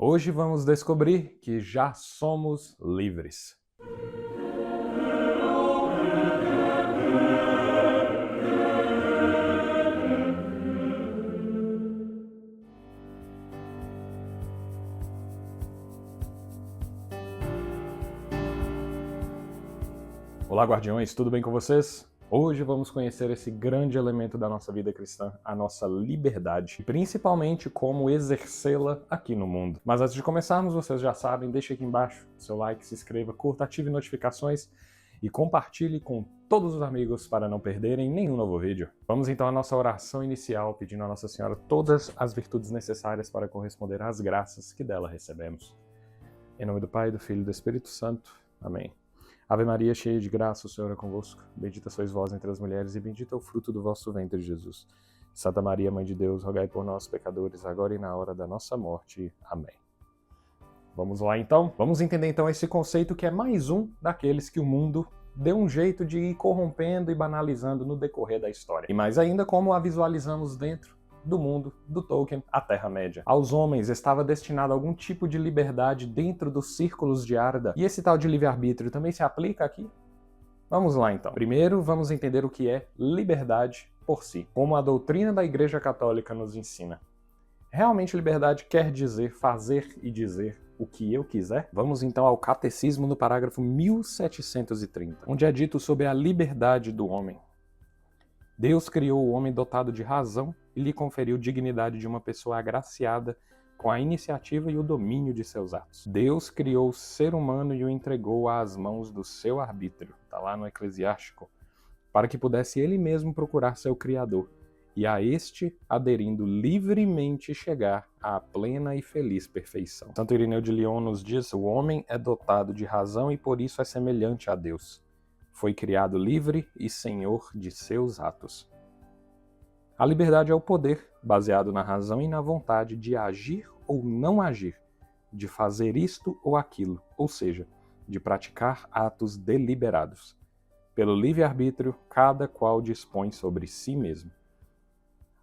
Hoje vamos descobrir que já somos livres. Olá, guardiões, tudo bem com vocês? Hoje vamos conhecer esse grande elemento da nossa vida cristã, a nossa liberdade, e principalmente como exercê-la aqui no mundo. Mas antes de começarmos, vocês já sabem, deixe aqui embaixo seu like, se inscreva, curta, ative notificações e compartilhe com todos os amigos para não perderem nenhum novo vídeo. Vamos então à nossa oração inicial, pedindo a Nossa Senhora todas as virtudes necessárias para corresponder às graças que dela recebemos. Em nome do Pai, do Filho e do Espírito Santo. Amém. Ave Maria, cheia de graça, o Senhor é convosco. Bendita sois vós entre as mulheres e bendito é o fruto do vosso ventre, Jesus. Santa Maria, Mãe de Deus, rogai por nós, pecadores, agora e na hora da nossa morte. Amém. Vamos lá então? Vamos entender então esse conceito que é mais um daqueles que o mundo deu um jeito de ir corrompendo e banalizando no decorrer da história. E mais ainda como a visualizamos dentro do mundo do Tolkien, a Terra-média. Aos homens estava destinado algum tipo de liberdade dentro dos círculos de Arda. E esse tal de livre-arbítrio também se aplica aqui? Vamos lá então. Primeiro vamos entender o que é liberdade por si, como a doutrina da Igreja Católica nos ensina. Realmente liberdade quer dizer fazer e dizer o que eu quiser? Vamos então ao Catecismo no parágrafo 1730, onde é dito sobre a liberdade do homem. Deus criou o homem dotado de razão e lhe conferiu dignidade de uma pessoa agraciada com a iniciativa e o domínio de seus atos. Deus criou o ser humano e o entregou às mãos do seu arbítrio, está lá no Eclesiástico, para que pudesse ele mesmo procurar seu Criador, e a este, aderindo livremente, chegar à plena e feliz perfeição. Santo Irineu de Lyon nos diz: o homem é dotado de razão e por isso é semelhante a Deus. Foi criado livre e senhor de seus atos. A liberdade é o poder, baseado na razão e na vontade de agir ou não agir, de fazer isto ou aquilo, ou seja, de praticar atos deliberados. Pelo livre-arbítrio, cada qual dispõe sobre si mesmo.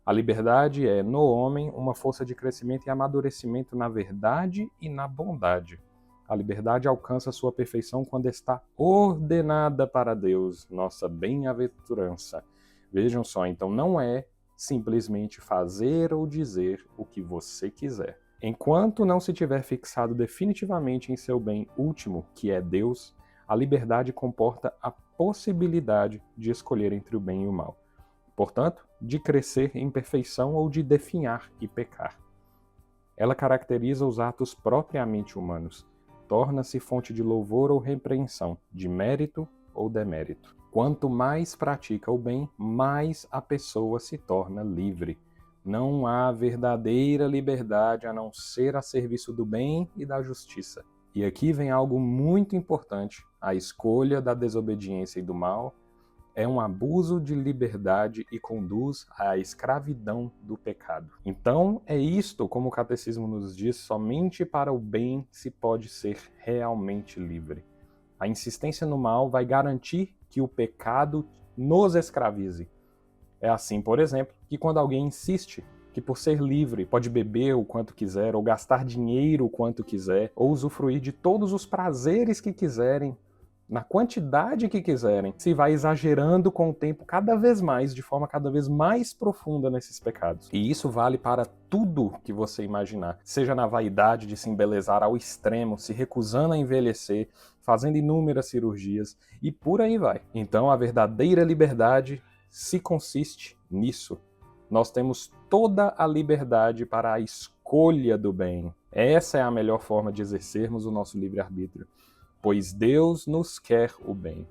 A liberdade é, no homem, uma força de crescimento e amadurecimento na verdade e na bondade. A liberdade alcança sua perfeição quando está ordenada para Deus, nossa bem-aventurança. Vejam só, então não é simplesmente fazer ou dizer o que você quiser. Enquanto não se tiver fixado definitivamente em seu bem último, que é Deus, a liberdade comporta a possibilidade de escolher entre o bem e o mal. Portanto, de crescer em perfeição ou de definhar e pecar. Ela caracteriza os atos propriamente humanos. Torna-se fonte de louvor ou repreensão, de mérito ou demérito. Quanto mais pratica o bem, mais a pessoa se torna livre. Não há verdadeira liberdade a não ser a serviço do bem e da justiça. E aqui vem algo muito importante: a escolha da desobediência e do mal é um abuso de liberdade e conduz à escravidão do pecado. Então, é isto, como o Catecismo nos diz, somente para o bem se pode ser realmente livre. A insistência no mal vai garantir que o pecado nos escravize. É assim, por exemplo, que quando alguém insiste que por ser livre pode beber o quanto quiser, ou gastar dinheiro o quanto quiser, ou usufruir de todos os prazeres que quiserem, na quantidade que quiserem, se vai exagerando com o tempo cada vez mais, de forma cada vez mais profunda nesses pecados. E isso vale para tudo que você imaginar, seja na vaidade de se embelezar ao extremo, se recusando a envelhecer, fazendo inúmeras cirurgias e por aí vai. Então a verdadeira liberdade se consiste nisso. Nós temos toda a liberdade para a escolha do bem. Essa é a melhor forma de exercermos o nosso livre-arbítrio. Pois Deus nos quer o bem.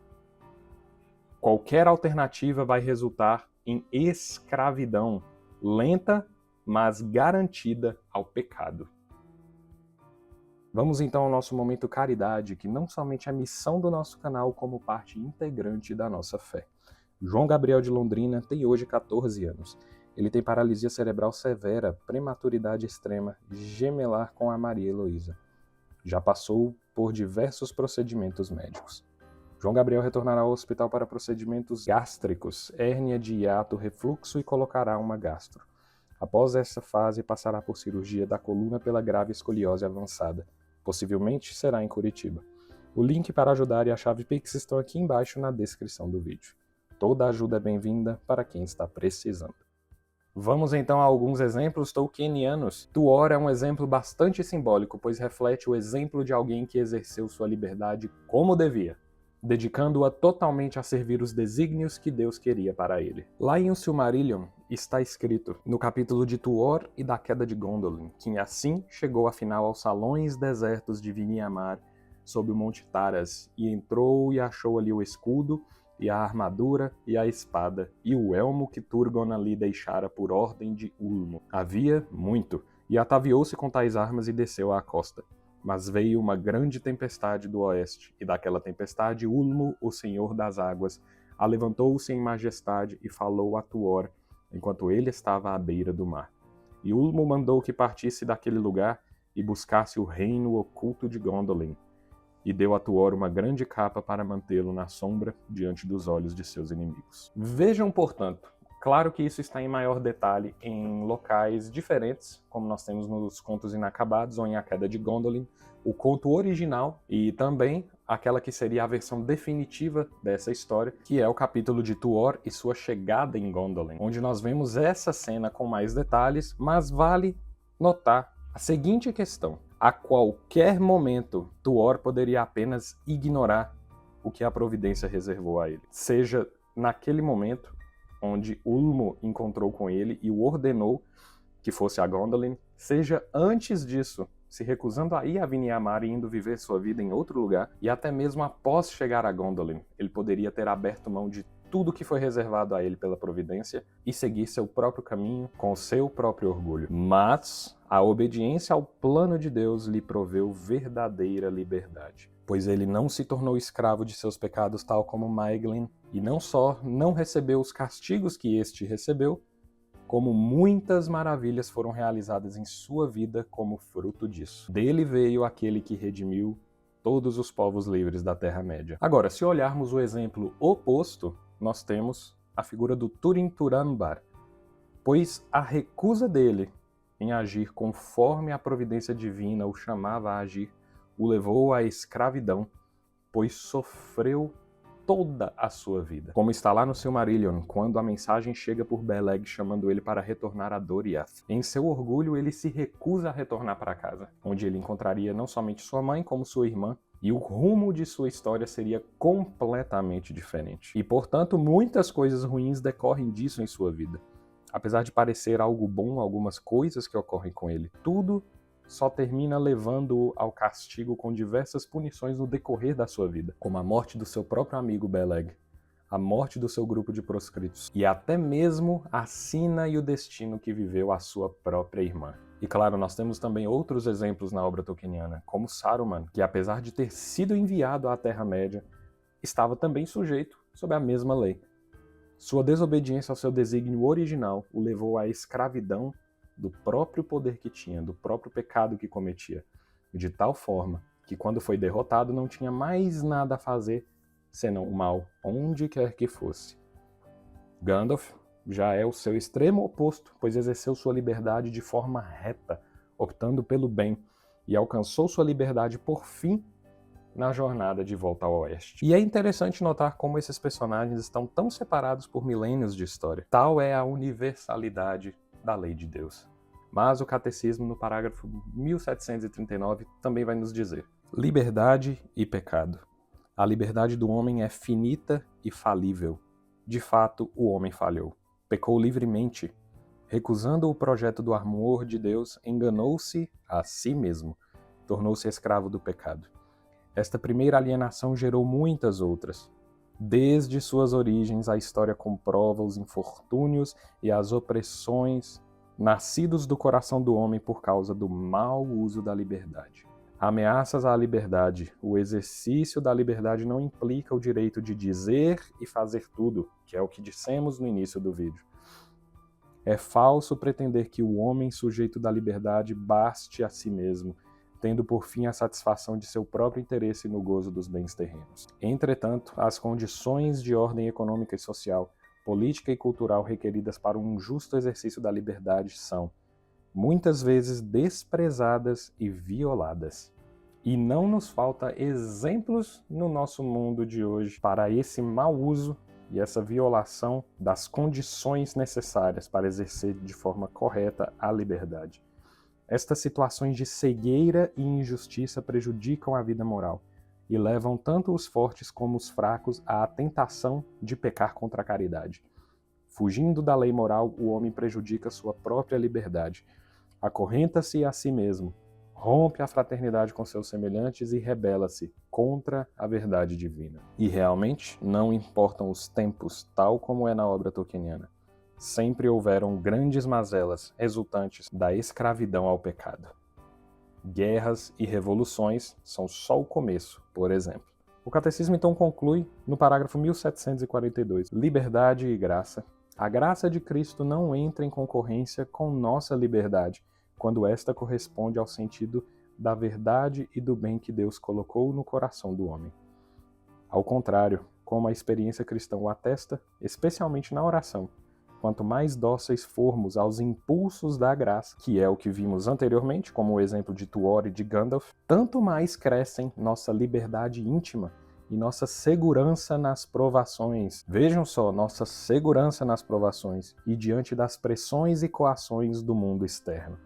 Qualquer alternativa vai resultar em escravidão, lenta, mas garantida ao pecado. Vamos então ao nosso momento caridade, que não somente é missão do nosso canal, como parte integrante da nossa fé. João Gabriel de Londrina tem hoje 14 anos. Ele tem paralisia cerebral severa, prematuridade extrema, gemelar com a Maria Heloísa. Já passou por diversos procedimentos médicos. João Gabriel retornará ao hospital para procedimentos gástricos, hérnia de hiato, refluxo e colocará uma gastro. Após essa fase, passará por cirurgia da coluna pela grave escoliose avançada. Possivelmente será em Curitiba. O link para ajudar e a chave Pix estão aqui embaixo na descrição do vídeo. Toda ajuda é bem-vinda para quem está precisando. Vamos então a alguns exemplos tolkienianos. Tuor é um exemplo bastante simbólico, pois reflete o exemplo de alguém que exerceu sua liberdade como devia, dedicando-a totalmente a servir os desígnios que Deus queria para ele. Lá em O Silmarillion está escrito, no capítulo de Tuor e da queda de Gondolin, que assim chegou afinal aos salões desertos de Viniamar, sob o Monte Taras, e entrou e achou ali o escudo, e a armadura, e a espada, e o elmo que Turgon ali deixara por ordem de Ulmo. Havia muito, e ataviou-se com tais armas e desceu à costa. Mas veio uma grande tempestade do oeste, e daquela tempestade Ulmo, o Senhor das Águas, alevantou-se em majestade e falou a Tuor, enquanto ele estava à beira do mar. E Ulmo mandou que partisse daquele lugar e buscasse o reino oculto de Gondolin, e deu a Tuor uma grande capa para mantê-lo na sombra diante dos olhos de seus inimigos. Vejam, portanto, claro que isso está em maior detalhe em locais diferentes, como nós temos nos Contos Inacabados ou em A Queda de Gondolin, o conto original e também aquela que seria a versão definitiva dessa história, que é o capítulo de Tuor e sua chegada em Gondolin, onde nós vemos essa cena com mais detalhes, mas vale notar a seguinte questão. A qualquer momento, Tuor poderia apenas ignorar o que a providência reservou a ele. Seja naquele momento, onde Ulmo encontrou com ele e o ordenou que fosse a Gondolin, seja antes disso, se recusando a ir a Viniamar e indo viver sua vida em outro lugar, e até mesmo após chegar a Gondolin, ele poderia ter aberto mão de tudo que foi reservado a ele pela providência e seguir seu próprio caminho com o seu próprio orgulho. Mas a obediência ao plano de Deus lhe proveu verdadeira liberdade, pois ele não se tornou escravo de seus pecados tal como Maeglin, e não só não recebeu os castigos que este recebeu, como muitas maravilhas foram realizadas em sua vida como fruto disso. Dele veio aquele que redimiu todos os povos livres da Terra-média. Agora, se olharmos o exemplo oposto, nós temos a figura do Turin Turambar, pois a recusa dele em agir conforme a providência divina o chamava a agir, o levou à escravidão, pois sofreu toda a sua vida. Como está lá no Silmarillion, quando a mensagem chega por Beleg chamando ele para retornar a Doriath. Em seu orgulho, ele se recusa a retornar para casa, onde ele encontraria não somente sua mãe, como sua irmã, e o rumo de sua história seria completamente diferente. E, portanto, muitas coisas ruins decorrem disso em sua vida. Apesar de parecer algo bom algumas coisas que ocorrem com ele, tudo só termina levando-o ao castigo com diversas punições no decorrer da sua vida, como a morte do seu próprio amigo Beleg, a morte do seu grupo de proscritos, e até mesmo a sina e o destino que viveu a sua própria irmã. E claro, nós temos também outros exemplos na obra tolkieniana, como Saruman, que apesar de ter sido enviado à Terra-média, estava também sujeito sob a mesma lei. Sua desobediência ao seu desígnio original o levou à escravidão do próprio poder que tinha, do próprio pecado que cometia, de tal forma que quando foi derrotado não tinha mais nada a fazer senão o mal, onde quer que fosse. Gandalf já é o seu extremo oposto, pois exerceu sua liberdade de forma reta, optando pelo bem, e alcançou sua liberdade por fim na jornada de volta ao oeste. E é interessante notar como esses personagens estão tão separados por milênios de história. Tal é a universalidade da lei de Deus. Mas o Catecismo, no parágrafo 1739, também vai nos dizer: liberdade e pecado. A liberdade do homem é finita e falível. De fato, o homem falhou. Pecou livremente. Recusando o projeto do amor de Deus, enganou-se a si mesmo. Tornou-se escravo do pecado. Esta primeira alienação gerou muitas outras. Desde suas origens, a história comprova os infortúnios e as opressões nascidos do coração do homem por causa do mau uso da liberdade. Ameaças à liberdade. O exercício da liberdade não implica o direito de dizer e fazer tudo, que é o que dissemos no início do vídeo. É falso pretender que o homem sujeito da liberdade baste a si mesmo, tendo por fim a satisfação de seu próprio interesse no gozo dos bens terrenos. Entretanto, as condições de ordem econômica e social política e cultural requeridas para um justo exercício da liberdade são, muitas vezes, desprezadas e violadas. E não nos falta exemplos no nosso mundo de hoje para esse mau uso e essa violação das condições necessárias para exercer de forma correta a liberdade. Estas situações de cegueira e injustiça prejudicam a vida moral e levam tanto os fortes como os fracos à tentação de pecar contra a caridade. Fugindo da lei moral, o homem prejudica sua própria liberdade, acorrenta-se a si mesmo, rompe a fraternidade com seus semelhantes e rebela-se contra a verdade divina. E realmente não importam os tempos, tal como é na obra tolkieniana. Sempre houveram grandes mazelas resultantes da escravidão ao pecado. Guerras e revoluções são só o começo, por exemplo. O Catecismo então conclui no parágrafo 1742, liberdade e graça. A graça de Cristo não entra em concorrência com nossa liberdade, quando esta corresponde ao sentido da verdade e do bem que Deus colocou no coração do homem. Ao contrário, como a experiência cristã o atesta, especialmente na oração, quanto mais dóceis formos aos impulsos da graça, que é o que vimos anteriormente, como o exemplo de Tuor e de Gandalf, tanto mais crescem nossa liberdade íntima e nossa segurança nas provações. Vejam só, nossa segurança nas provações e diante das pressões e coações do mundo externo.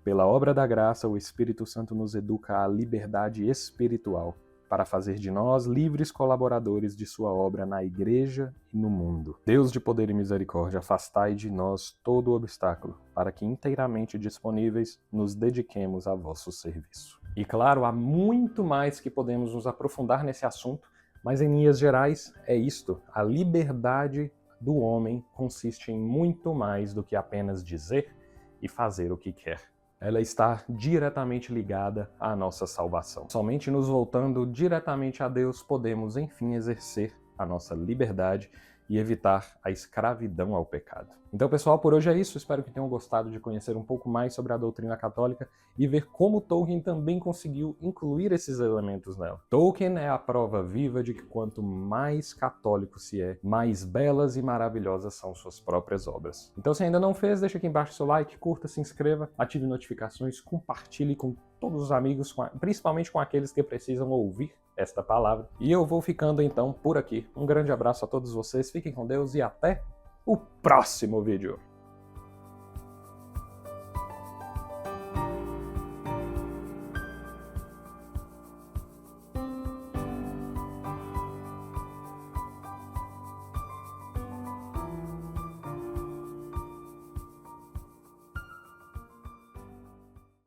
Pela obra da graça, o Espírito Santo nos educa à liberdade espiritual, para fazer de nós livres colaboradores de sua obra na Igreja e no mundo. Deus de poder e misericórdia, afastai de nós todo o obstáculo, para que inteiramente disponíveis nos dediquemos a vosso serviço. E claro, há muito mais que podemos nos aprofundar nesse assunto, mas em linhas gerais é isto: a liberdade do homem consiste em muito mais do que apenas dizer e fazer o que quer. Ela está diretamente ligada à nossa salvação. Somente nos voltando diretamente a Deus podemos, enfim, exercer a nossa liberdade e evitar a escravidão ao pecado. Então, pessoal, por hoje é isso. Espero que tenham gostado de conhecer um pouco mais sobre a doutrina católica e ver como Tolkien também conseguiu incluir esses elementos nela. Tolkien é a prova viva de que quanto mais católico se é, mais belas e maravilhosas são suas próprias obras. Então, se ainda não fez, deixa aqui embaixo seu like, curta, se inscreva, ative notificações, compartilhe com todos os amigos, principalmente com aqueles que precisam ouvir esta palavra. E eu vou ficando então por aqui. Um grande abraço a todos vocês, fiquem com Deus e até o próximo vídeo.